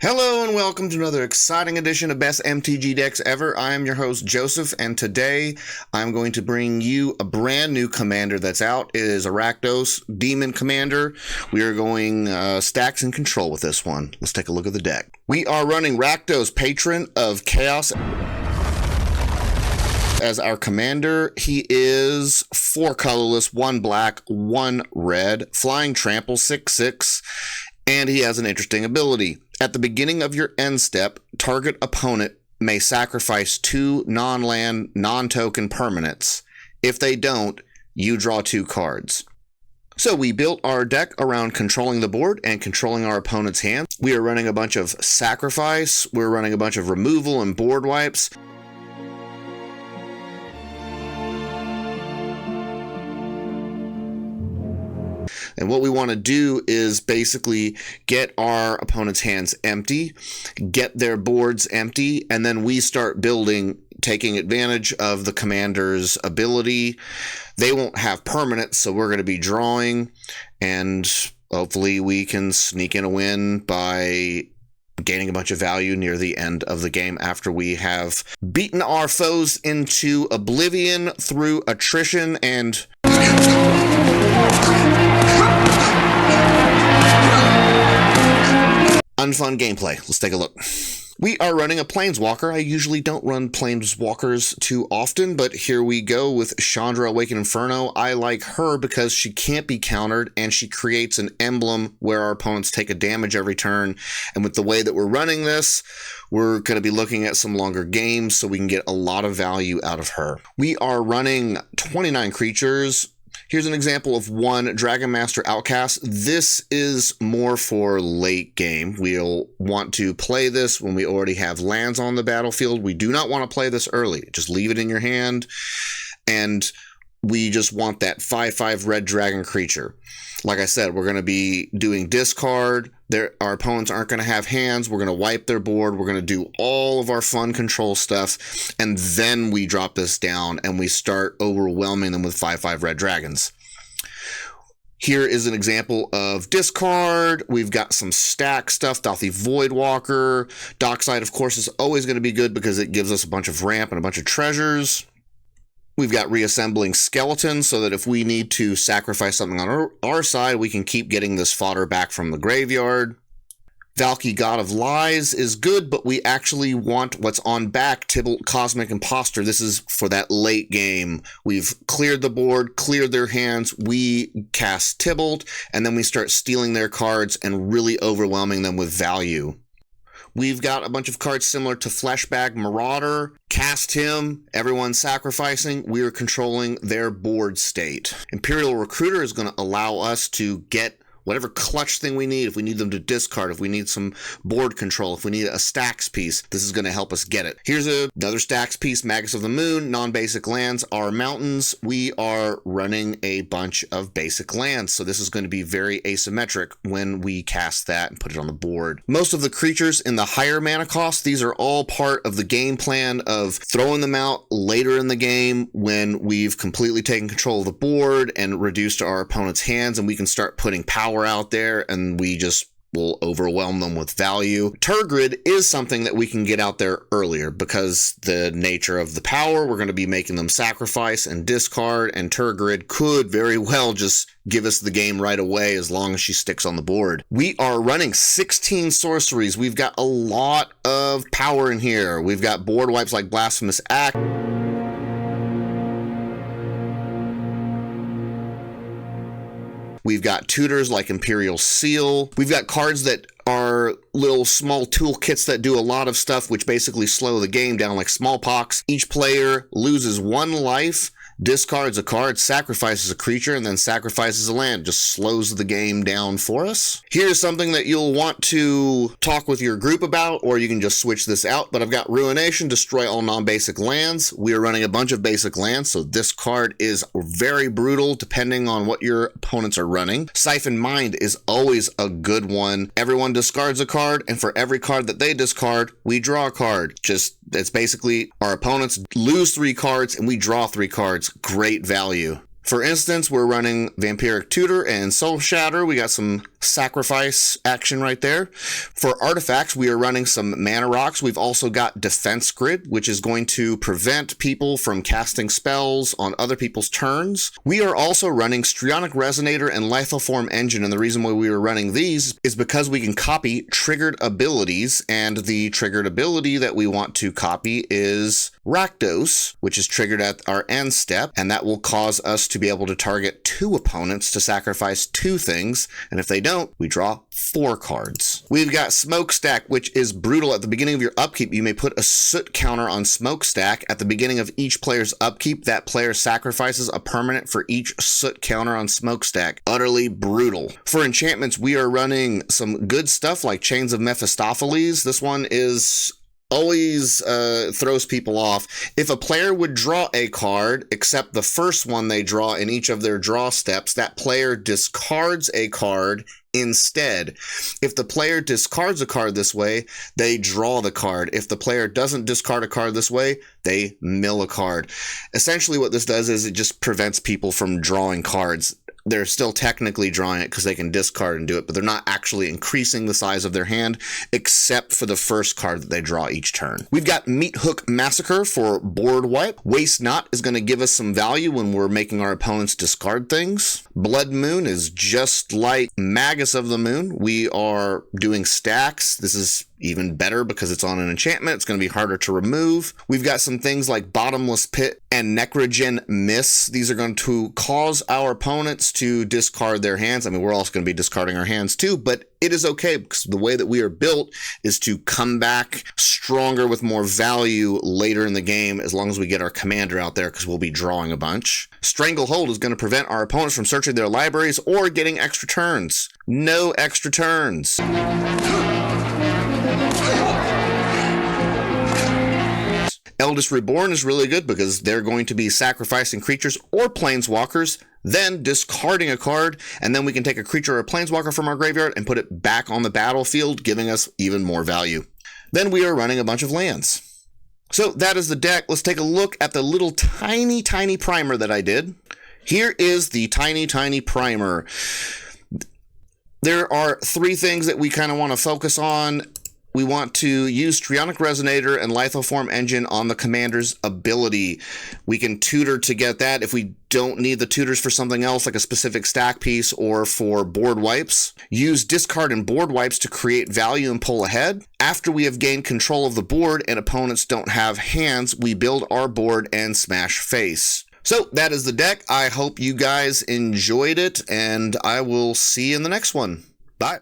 Hello and welcome to another exciting edition of Best MTG Decks Ever. I am your host Joseph, and today I'm going to bring you a brand new commander that's out. It is a Rakdos Demon Commander. We are going stacks and control with this one. Let's take a look at the deck. We are running Rakdos, Patron of Chaos as our commander. He is 4 colorless, 1 black, 1 red, flying trample, 6/6. And he has an interesting ability. At the beginning of your end step, target opponent may sacrifice 2 non-land, non-token permanents. If they don't, you draw 2 cards. So we built our deck around controlling the board and controlling our opponent's hand. We are running a bunch of sacrifice. We're running a bunch of removal and board wipes. And what we want to do is basically get our opponent's hands empty, get their boards empty, and then we start building, taking advantage of the commander's ability. They won't have permanents, so we're going to be drawing, and hopefully we can sneak in a win by gaining a bunch of value near the end of the game after we have beaten our foes into oblivion through attrition and unfun gameplay. Let's take a look. We are running a Planeswalker. I usually don't run Planeswalkers too often, but here we go with Chandra Awakened Inferno. I like her because she can't be countered, and she creates an emblem where our opponents take a damage every turn. And with the way that we're running this, we're going to be looking at some longer games so we can get a lot of value out of her. We are running 29 creatures. Here's an example of one Dragon Master Outcast. This is more for late game. We'll want to play this when we already have lands on the battlefield. We do not want to play this early. Just leave it in your hand, and we just want that 5/5 red dragon creature. Like I said, we're going to be doing discard. Our opponents aren't going to have hands. We're going to wipe their board. We're going to do all of our fun control stuff. And then we drop this down and we start overwhelming them with 5/5 red dragons. Here is an example of discard. We've got some stack stuff. Dauthi Voidwalker. Dockside, of course, is always going to be good because it gives us a bunch of ramp and a bunch of treasures. We've got reassembling skeletons so that if we need to sacrifice something on our side, we can keep getting this fodder back from the graveyard. Valky, God of Lies is good, but we actually want what's on back, Tibalt, Cosmic Imposter. This is for that late game. We've cleared the board, cleared their hands, we cast Tibalt, and then we start stealing their cards and really overwhelming them with value. We've got a bunch of cards similar to Fleshbag Marauder. Cast him, everyone's sacrificing, we are controlling their board state. Imperial Recruiter is going to allow us to get whatever clutch thing we need. If we need them to discard, if we need some board control, if we need a stacks piece, this is going to help us get it. Here's another stacks piece, Magus of the Moon, non-basic lands, our mountains. We are running a bunch of basic lands, so this is going to be very asymmetric when we cast that and put it on the board. Most of the creatures in the higher mana cost, these are all part of the game plan of throwing them out later in the game when we've completely taken control of the board and reduced our opponent's hands, and we can start putting power out there, and we just will overwhelm them with value. Turgid is something that we can get out there earlier because the nature of the power, we're going to be making them sacrifice and discard, and Turgid could very well just give us the game right away as long as she sticks on the board. We are running 16 sorceries. We've got a lot of power in here. We've got board wipes like Blasphemous Act. We've got tutors like Imperial Seal. We've got cards that are little small toolkits that do a lot of stuff, which basically slow the game down like Smallpox. Each player loses 1 life, discards a card, sacrifices a creature, and then sacrifices a land. Just slows the game down for us. Here's something that you'll want to talk with your group about, or you can just switch this out, but I've got Ruination, destroy all non-basic lands. We are running a bunch of basic lands, so this card is very brutal depending on what your opponents are running. Siphon Mind is always a good one. Everyone discards a card, and for every card that they discard, we draw a card. It's basically our opponents lose 3 cards and we draw 3 cards. Great value. For instance, we're running Vampiric Tutor and Soul Shatter. We got some sacrifice action right there. For artifacts, we are running some Mana Rocks. We've also got Defense Grid, which is going to prevent people from casting spells on other people's turns. We are also running Strionic Resonator and Lithoform Engine, and the reason why we are running these is because we can copy triggered abilities, and the triggered ability that we want to copy is Rakdos, which is triggered at our end step, and that will cause us to be able to target 2 opponents to sacrifice 2 things, and if they don't, we draw 4 cards. We've got Smokestack, which is brutal. At the beginning of your upkeep, you may put a soot counter on Smokestack. At the beginning of each player's upkeep, that player sacrifices a permanent for each soot counter on Smokestack. Utterly brutal. For enchantments, we are running some good stuff like Chains of Mephistopheles. This one is always throws people off. If a player would draw a card, except the first one they draw in each of their draw steps, that player discards a card instead. If the player discards a card this way, they draw the card. If the player doesn't discard a card this way, they mill a card. Essentially what this does is it just prevents people from drawing cards. They're still technically drawing it because they can discard and do it, but they're not actually increasing the size of their hand, except for the first card that they draw each turn. We've got Meat Hook Massacre for board wipe. Waste Not is going to give us some value when we're making our opponents discard things. Blood Moon is just like Magus of the Moon. We are doing stacks. This is even better because it's on an enchantment. It's going to be harder to remove. We've got some things like Bottomless Pit and Necrogen Miss. These are going to cause our opponents to discard their hands. I mean, we're also going to be discarding our hands too, but it is okay because the way that we are built is to come back stronger with more value later in the game as long as we get our commander out there because we'll be drawing a bunch. Stranglehold is going to prevent our opponents from searching their libraries or getting extra turns. No extra turns. Eldest Reborn is really good because they're going to be sacrificing creatures or planeswalkers, then discarding a card, and then we can take a creature or a planeswalker from our graveyard and put it back on the battlefield, giving us even more value. Then we are running a bunch of lands. So that is the deck. Let's take a look at the little tiny primer that I did. Here is the tiny primer. There are 3 things that we kind of want to focus on. We want to use Strionic Resonator and Lithoform Engine on the commander's ability. We can tutor to get that if we don't need the tutors for something else, like a specific stack piece or for board wipes. Use discard and board wipes to create value and pull ahead. After we have gained control of the board and opponents don't have hands, we build our board and smash face. So that is the deck. I hope you guys enjoyed it, and I will see you in the next one. Bye.